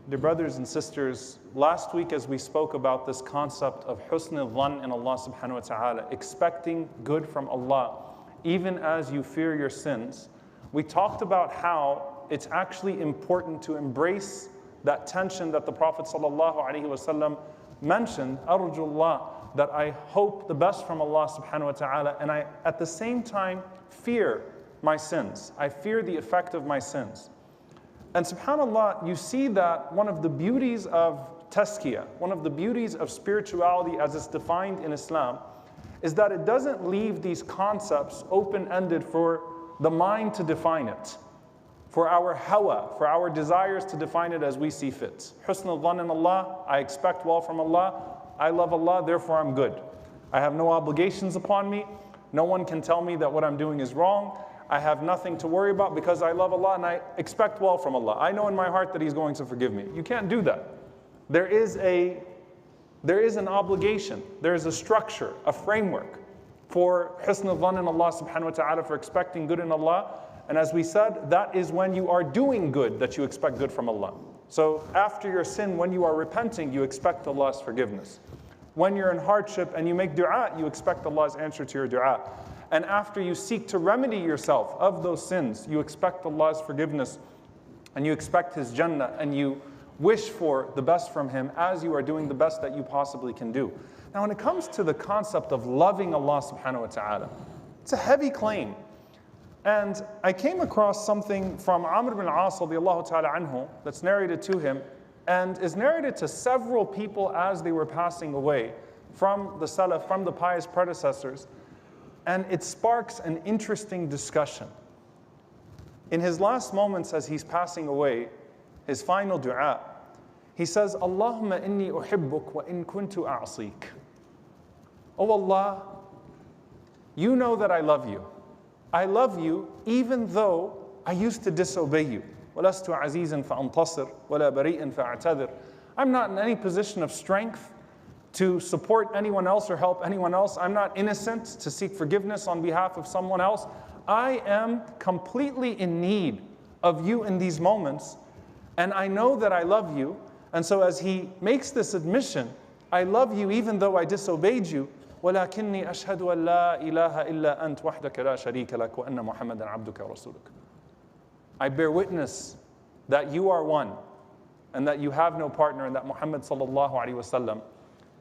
Dear brothers and sisters, last week as we spoke about this concept of husn al-dhann in Allah subhanahu wa ta'ala, expecting good from Allah, even as you fear your sins, we talked about how it's actually important to embrace that tension that the Prophet sallallahu alaihi wasallam mentioned, Arjullah, that I hope the best from Allah subhanahu wa ta'ala, and I at the same time fear my sins. I fear the effect of my sins. And subhanAllah, you see that one of the beauties of tazkiyah, one of the beauties of spirituality as it's defined in Islam, is that it doesn't leave these concepts open-ended for the mind to define it, for our hawa, for our desires to define it as we see fit. Husn al-dhann in Allah, I expect well from Allah, I love Allah, therefore I'm good. I have no obligations upon me, no one can tell me that what I'm doing is wrong, I have nothing to worry about because I love Allah and I expect well from Allah. I know in my heart that He's going to forgive me. You can't do that. There is an obligation, there is a structure, a framework for husn al-dhann in Allah subhanahu wa ta'ala, for expecting good in Allah. And as we said, that is when you are doing good that you expect good from Allah. So after your sin, when you are repenting, you expect Allah's forgiveness. When you're in hardship and you make dua, you expect Allah's answer to your dua. And after you seek to remedy yourself of those sins, you expect Allah's forgiveness and you expect His Jannah and you wish for the best from Him as you are doing the best that you possibly can do. Now when it comes to the concept of loving Allah subhanahu wa ta'ala, it's a heavy claim. And I came across something from Amr ibn al-As radiallahu ta'ala anhu that's narrated to him and is narrated to several people as they were passing away from the Salaf, from the pious predecessors. And it sparks an interesting discussion. In his last moments as he's passing away, his final dua, he says, Allahumma inni uhibbuk wa in kuntu a'asik. Oh Allah, you know that I love you. I love you even though I used to disobey you. وَلَسْتُ عَزِيزًا فَأَنْتَصِرْ وَلَا بَرِيئًا فَأَعْتَذِرْ. I'm not in any position of strength to support anyone else or help anyone else. I'm not innocent to seek forgiveness on behalf of someone else. I am completely in need of you in these moments, and I know that I love you. And so as he makes this admission, I love you even though I disobeyed you, وَلَكِنِّي أَشْهَدُ أَن لَا إِلَهَ إِلَّا أَنْتَ وَحْدَكَ لَا شَرِيكَ لَكَ وَأَنَّ مُحَمَّدًا عَبْدُكَ وَرَسُولُكَ. I bear witness that you are one, and that you have no partner, and that Muhammad sallallahu alaihi wasallam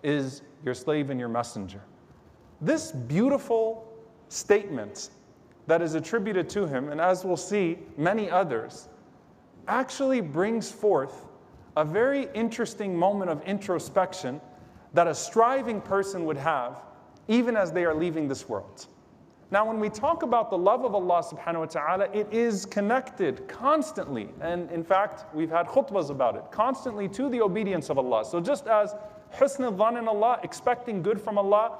is your slave and your messenger. This beautiful statement that is attributed to him, and as we'll see, many others, actually brings forth a very interesting moment of introspection that a striving person would have even as they are leaving this world. Now, when we talk about the love of Allah subhanahu wa ta'ala, it is connected constantly, and in fact, we've had khutbahs about it, constantly to the obedience of Allah. So just as husn al-dhann in Allah, expecting good from Allah,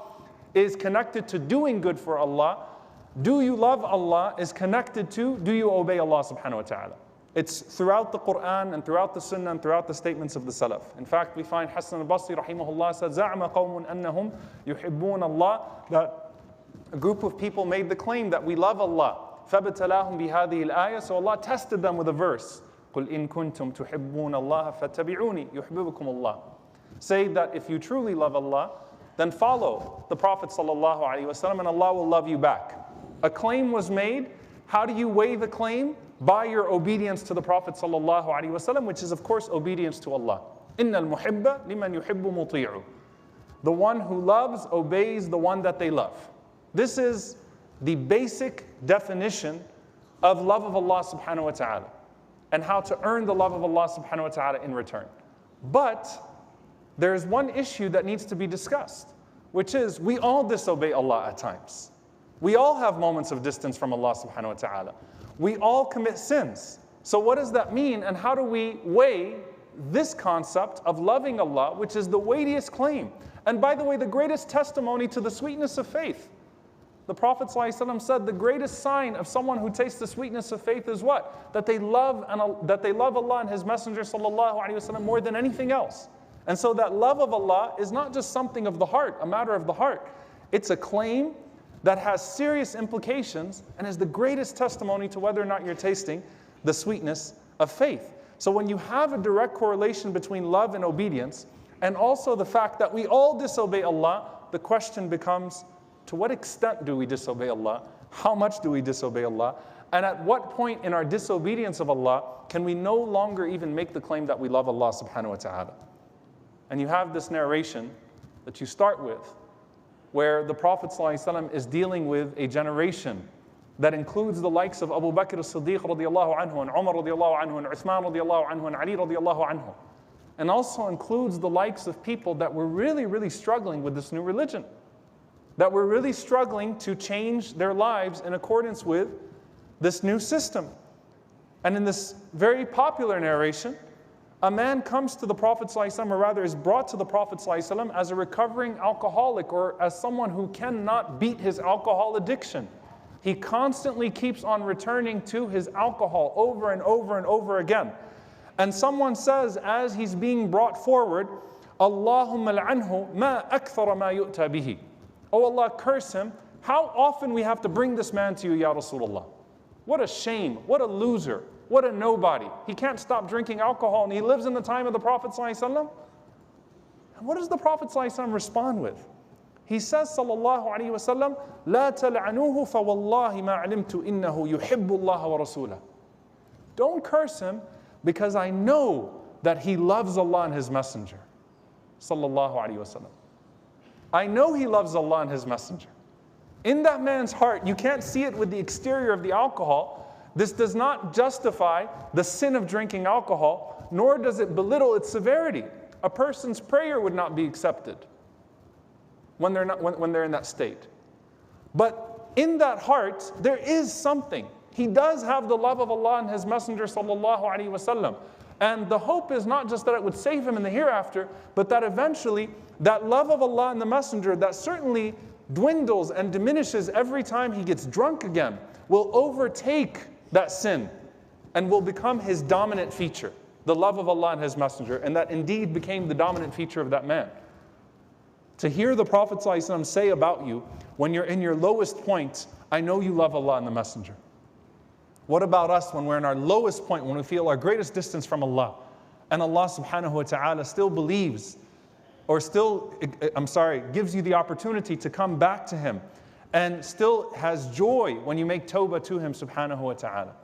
is connected to doing good for Allah, do you love Allah is connected to, do you obey Allah subhanahu wa ta'ala? It's throughout the Quran and throughout the Sunnah and throughout the statements of the Salaf. In fact, we find Hassan al-Basri rahimahullah said, زَعْمَ قَوْمٌ أَنَّهُمْ يُحِبُّونَ اللَّهِ, that a group of people made the claim that we love Allah. فَبَتَلَاهُمْ بِهَذِهِ الْآيَةِ, so Allah tested them with a verse. قُلْ إِن كُنْتُمْ تُحِبُّونَ اللَّهَ فَاتَّبِعُونِي يُحْبِبُكُمُ اللَّهِ. Say that if you truly love Allah, then follow the Prophet sallallahu alaihi wasallam and Allah will love you back. A claim was made. How do you weigh the claim? By your obedience to the Prophet sallallahu alaihi wasallam, which is of course obedience to Allah. إِنَّ الْمُحِبَّ لِمَنْ يُحِبُّ مُطِيعُ. The one who loves obeys the one that they love. This is the basic definition of love of Allah subhanahu wa ta'ala and how to earn the love of Allah subhanahu wa ta'ala in return. But there is one issue that needs to be discussed, which is we all disobey Allah at times. We all have moments of distance from Allah subhanahu wa ta'ala. We all commit sins. So what does that mean, and how do we weigh this concept of loving Allah, which is the weightiest claim? And by the way, the greatest testimony to the sweetness of faith. The Prophet ﷺ said the greatest sign of someone who tastes the sweetness of faith is what? That they love Allah and His Messenger sallallahu alaihi wasallam more than anything else. And so that love of Allah is not just something of the heart, a matter of the heart. It's a claim that has serious implications and is the greatest testimony to whether or not you're tasting the sweetness of faith. So when you have a direct correlation between love and obedience, and also the fact that we all disobey Allah, the question becomes, to what extent do we disobey Allah? How much do we disobey Allah? And at what point in our disobedience of Allah can we no longer even make the claim that we love Allah subhanahu wa ta'ala? And you have this narration that you start with, where the Prophet ﷺ is dealing with a generation that includes the likes of Abu Bakr as-Siddiq radiallahu anhu, and Umar radiallahu anhu, and Uthman radiallahu anhu, and Ali radiallahu anhu. And also includes the likes of people that were really, really struggling with this new religion, that were really struggling to change their lives in accordance with this new system. And in this very popular narration, a man comes to the Prophet ﷺ, or rather is brought to the Prophet ﷺ as a recovering alcoholic, or as someone who cannot beat his alcohol addiction. He constantly keeps on returning to his alcohol over and over and over again. And someone says, as he's being brought forward, Allahumma al'anhu ma akthara ma yu'ta bihi. Oh Allah, curse him. How often we have to bring this man to you, Ya Rasulullah. What a shame, what a loser, what a nobody. He can't stop drinking alcohol and he lives in the time of the Prophet ﷺ. And what does the Prophet ﷺ respond with? He says, sallallahu alayhi wa sallam, لا تلعنوه فوالله ما علمت إنه يحب الله ورسوله. Don't curse him, because I know that he loves Allah and His Messenger. Sallallahu alayhi wa sallam. I know he loves Allah and His Messenger. In that man's heart, you can't see it with the exterior of the alcohol. This does not justify the sin of drinking alcohol, nor does it belittle its severity. A person's prayer would not be accepted when they're in that state. But in that heart, there is something. He does have the love of Allah and His Messenger sallallahu alaihi wasallam. And the hope is not just that it would save him in the hereafter, but that eventually that love of Allah and the Messenger that certainly dwindles and diminishes every time he gets drunk again will overtake that sin and will become his dominant feature, the love of Allah and His Messenger, and that indeed became the dominant feature of that man. To hear the Prophet ﷺ say about you, when you're in your lowest point, I know you love Allah and the Messenger. What about us when we're in our lowest point, when we feel our greatest distance from Allah, and Allah subhanahu wa ta'ala still believes, or still, gives you the opportunity to come back to Him, and still has joy when you make tawbah to Him subhanahu wa ta'ala.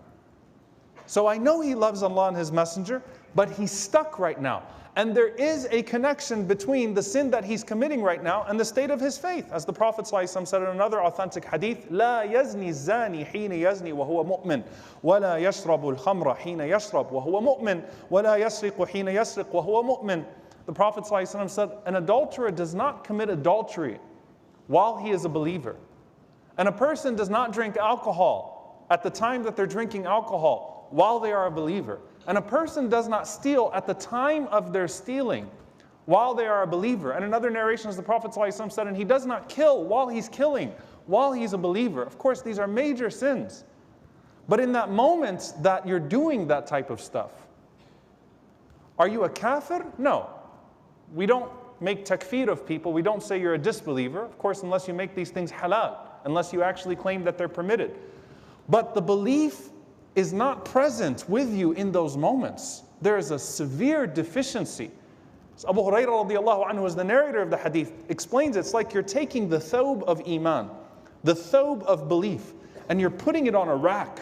So I know he loves Allah and His Messenger, but he's stuck right now. And there is a connection between the sin that he's committing right now and the state of his faith. As the Prophet ﷺ said in another authentic hadith, لا يزني الزاني حين يزني وهو مؤمن ولا يشرب الخمر حين يشرب وهو مؤمن ولا يسرق حين يسرق وهو مؤمن. The Prophet ﷺ said, an adulterer does not commit adultery while he is a believer. And a person does not drink alcohol at the time that they're drinking alcohol while they are a believer. And a person does not steal at the time of their stealing while they are a believer. And in other narrations, the Prophet ﷺ said, and he does not kill while he's killing, while he's a believer. Of course, these are major sins. But in that moment that you're doing that type of stuff, are you a kafir? No. We don't make takfir of people. We don't say you're a disbeliever. Of course, unless you make these things halal, unless you actually claim that they're permitted. But the belief is not present with you in those moments. There is a severe deficiency. So Abu Hurairah radiallahu anhu, as the narrator of the hadith, explains it's like you're taking the thawb of Iman, the thawb of belief, and you're putting it on a rack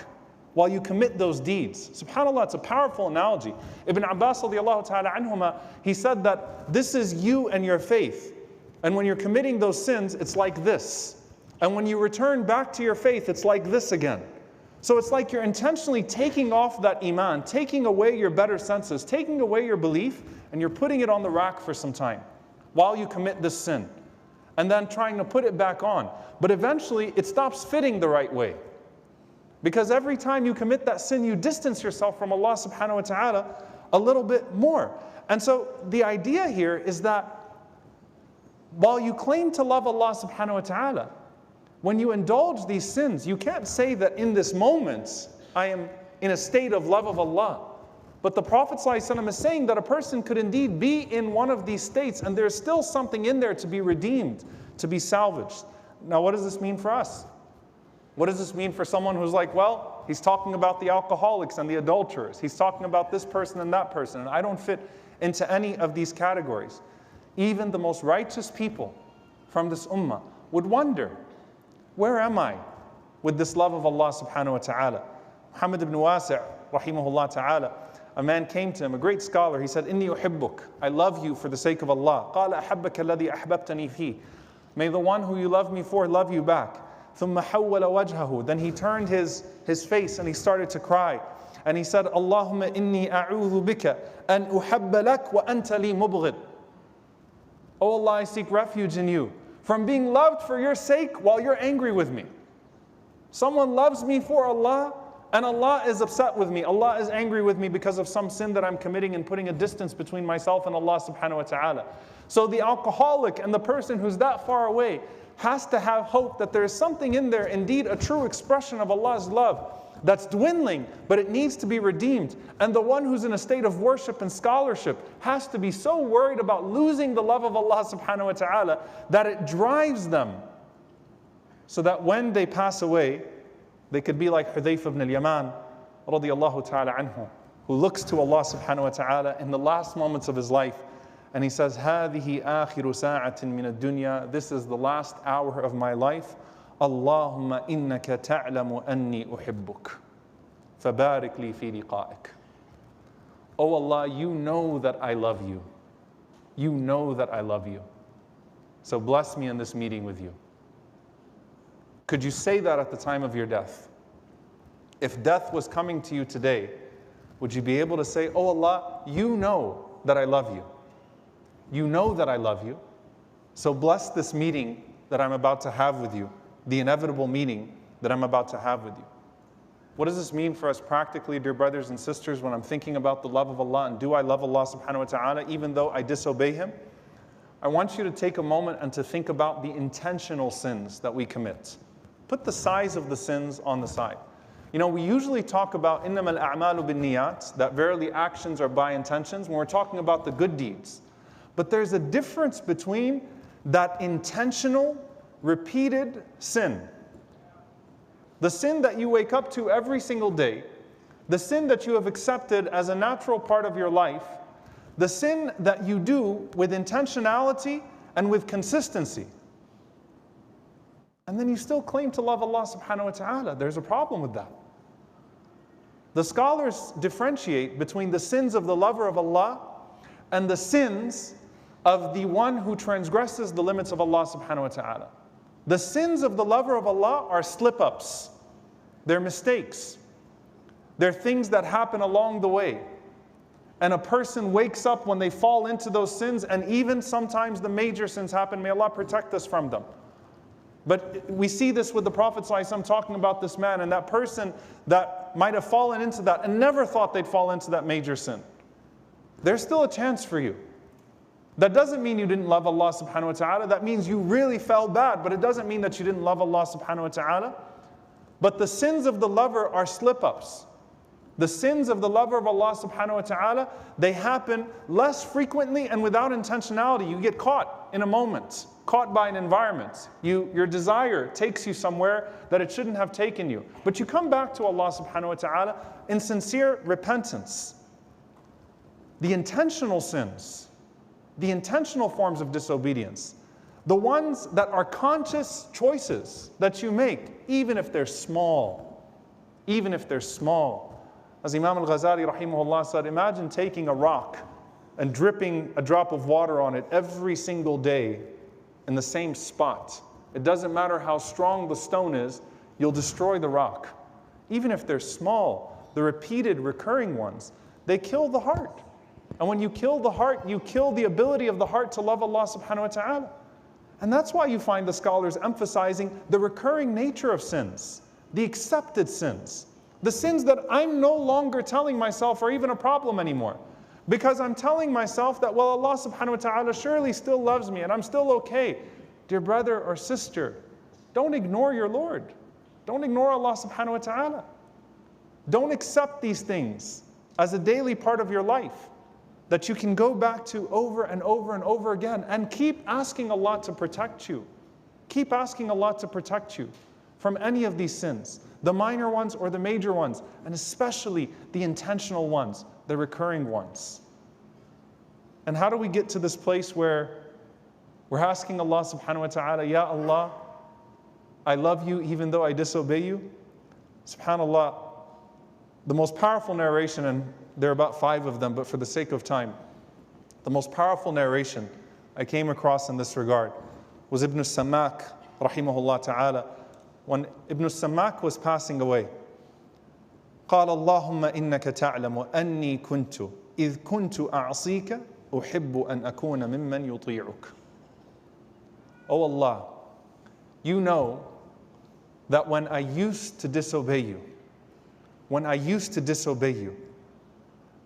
while you commit those deeds. SubhanAllah, it's a powerful analogy. Ibn Abbas radiallahu ta'ala anhuma, he said that this is you and your faith. And when you're committing those sins, it's like this. And when you return back to your faith, it's like this again. So it's like you're intentionally taking off that Iman, taking away your better senses, taking away your belief, and you're putting it on the rack for some time while you commit this sin. And then trying to put it back on. But eventually, it stops fitting the right way. Because every time you commit that sin, you distance yourself from Allah subhanahu wa ta'ala a little bit more. And so the idea here is that while you claim to love Allah subhanahu wa ta'ala, when you indulge these sins, you can't say that in this moment, I am in a state of love of Allah. But the Prophet ﷺ is saying that a person could indeed be in one of these states and there's still something in there to be redeemed, to be salvaged. Now, what does this mean for us? What does this mean for someone who's like, well, He's talking about the alcoholics and the adulterers. He's talking about this person and that person. And I don't fit into any of these categories. Even the most righteous people from this ummah would wonder, where am I with this love of Allah subhanahu wa ta'ala? Muhammad ibn Wasi' rahimahullah ta'ala, a man came to him, a great scholar. He said, Inni uhibbuk, I love you for the sake of Allah. قال أحبك الذي أحببتني فيه. May the one who you love me for love you back. ثم حول وجهه. Then he turned his face and he started to cry. And he said, Allahumma inni a'udhu bika an uhabba lak wa anta li mubghid. Oh Allah, I seek refuge in you from being loved for your sake while you're angry with me. Someone loves me for Allah and Allah is upset with me. Allah is angry with me because of some sin that I'm committing and putting a distance between myself and Allah subhanahu wa ta'ala. So the alcoholic and the person who's that far away has to have hope that there is something in there, indeed a true expression of Allah's love that's dwindling, but it needs to be redeemed. And the one who's in a state of worship and scholarship has to be so worried about losing the love of Allah subhanahu wa ta'ala that it drives them so that when they pass away, they could be like Hudayf ibn al-Yaman radiyallahu ta'ala anhu, who looks to Allah subhanahu wa ta'ala in the last moments of his life and he says, هَذِهِ آخِرُ سَاعَةٍ مِنَ الدُّنْيا. This is the last hour of my life. Allahumma innaka ta'lamu anni uhibbuk. Fabarik li fi liqa'ik. Oh Allah, you know that I love you. You know that I love you. So bless me in this meeting with you. Could you say that at the time of your death? If death was coming to you today, would you be able to say, oh Allah, you know that I love you. You know that I love you. So bless this meeting that I'm about to have with you, the inevitable meeting that I'm about to have with you. What does this mean for us practically, dear brothers and sisters, when I'm thinking about the love of Allah and do I love Allah subhanahu wa ta'ala even though I disobey Him? I want you to take a moment and to think about the intentional sins that we commit. Put the size of the sins on the side. You know, we usually talk about إِنَّمَا الْأَعْمَالُ بِالنِّيَّاتِ, that verily actions are by intentions when we're talking about the good deeds. But there's a difference between that intentional, repeated sin. The sin that you wake up to every single day, the sin that you have accepted as a natural part of your life, the sin that you do with intentionality and with consistency. And then you still claim to love Allah subhanahu wa ta'ala. There's a problem with that. The scholars differentiate between the sins of the lover of Allah and the sins of the one who transgresses the limits of Allah subhanahu wa ta'ala. The sins of the lover of Allah are slip-ups. They're mistakes. They're things that happen along the way. And a person wakes up when they fall into those sins, and even sometimes the major sins happen. May Allah protect us from them. But we see this with the Prophet ﷺ talking about this man and that person that might have fallen into that and never thought they'd fall into that major sin. There's still a chance for you. That doesn't mean you didn't love Allah subhanahu wa ta'ala. That means you really fell bad, but it doesn't mean that you didn't love Allah subhanahu wa ta'ala. But the sins of the lover are slip-ups. The sins of the lover of Allah subhanahu wa ta'ala, they happen less frequently and without intentionality. You get caught in a moment, caught by an environment. Your desire takes you somewhere that it shouldn't have taken you. But you come back to Allah subhanahu wa ta'ala in sincere repentance. The intentional sins, the intentional forms of disobedience, the ones that are conscious choices that you make, even if they're small, even if they're small. As Imam Al-Ghazali rahimahullah said, imagine taking a rock and dripping a drop of water on it every single day in the same spot. It doesn't matter how strong the stone is, you'll destroy the rock. Even if they're small, the repeated, recurring ones, they kill the heart. And when you kill the heart, you kill the ability of the heart to love Allah subhanahu wa ta'ala. And that's why you find the scholars emphasizing the recurring nature of sins, the accepted sins, the sins that I'm no longer telling myself are even a problem anymore. Because I'm telling myself that, well, Allah subhanahu wa ta'ala surely still loves me and I'm still okay. Dear brother or sister, don't ignore your Lord. Don't ignore Allah subhanahu wa ta'ala. Don't accept these things as a daily part of your life that you can go back to over and over and over again, and keep asking Allah to protect you. Keep asking Allah to protect you from any of these sins. the minor ones or the major ones, and especially the intentional ones, the recurring ones. And how do we get to this place where we're asking Allah subhanahu wa ta'ala, Ya Allah, I love you even though I disobey you? SubhanAllah, the most powerful narration, and there are about 5 of them, but for the sake of time, the most powerful narration I came across in this regard was Ibn Samak, rahimahullah ta'ala. When Ibn Samak was passing away, قال اللهم إنك تعلم أني كنت إذ كنت أعصيك أحب أن أكون ممن يطيعك. Oh Allah, you know that when I used to disobey you,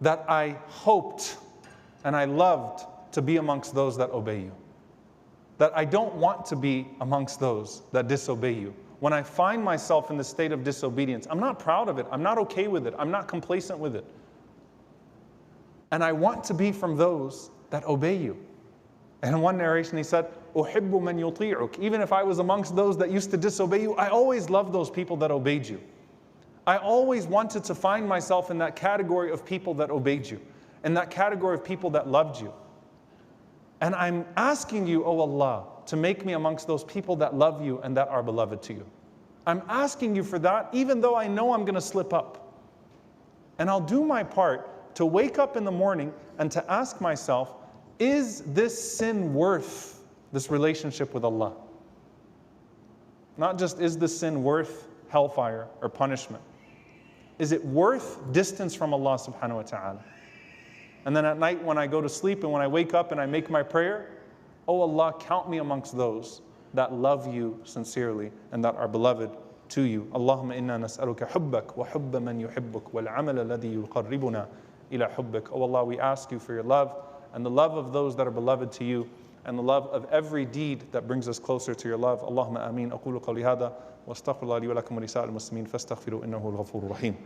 that I hoped and I loved to be amongst those that obey you. That I don't want to be amongst those that disobey you. When I find myself in the state of disobedience, I'm not proud of it, I'm not okay with it, I'm not complacent with it. And I want to be from those that obey you. And in one narration he said, أُحِبُّ مَنْ يُطِيعُكَ. Even if I was amongst those that used to disobey you, I always loved those people that obeyed you. I always wanted to find myself in that category of people that obeyed you, in that category of people that loved you. And I'm asking you, O Allah, to make me amongst those people that love you and that are beloved to you. I'm asking you for that, even though I know I'm going to slip up. And I'll do my part to wake up in the morning and to ask myself, is this sin worth this relationship with Allah? Not just is this sin worth hellfire or punishment. Is it worth distance from Allah subhanahu wa ta'ala? And then at night when I go to sleep and when I wake up and I make my prayer, oh Allah, count me amongst those that love you sincerely and that are beloved to you. Allahumma inna nas'aluka hubbak wa hubba man yuhibbuk wal amal alladhi yuqarribuna ila hubbak. Oh Allah, we ask you for your love and the love of those that are beloved to you and the love of every deed that brings us closer to your love. Allahumma ameen. Aqulu qawli hada wa astaghfirullah li wa lakum wa li sa'il muslimin fastaghfiru innahu al-Ghafoor Ar-Raheem.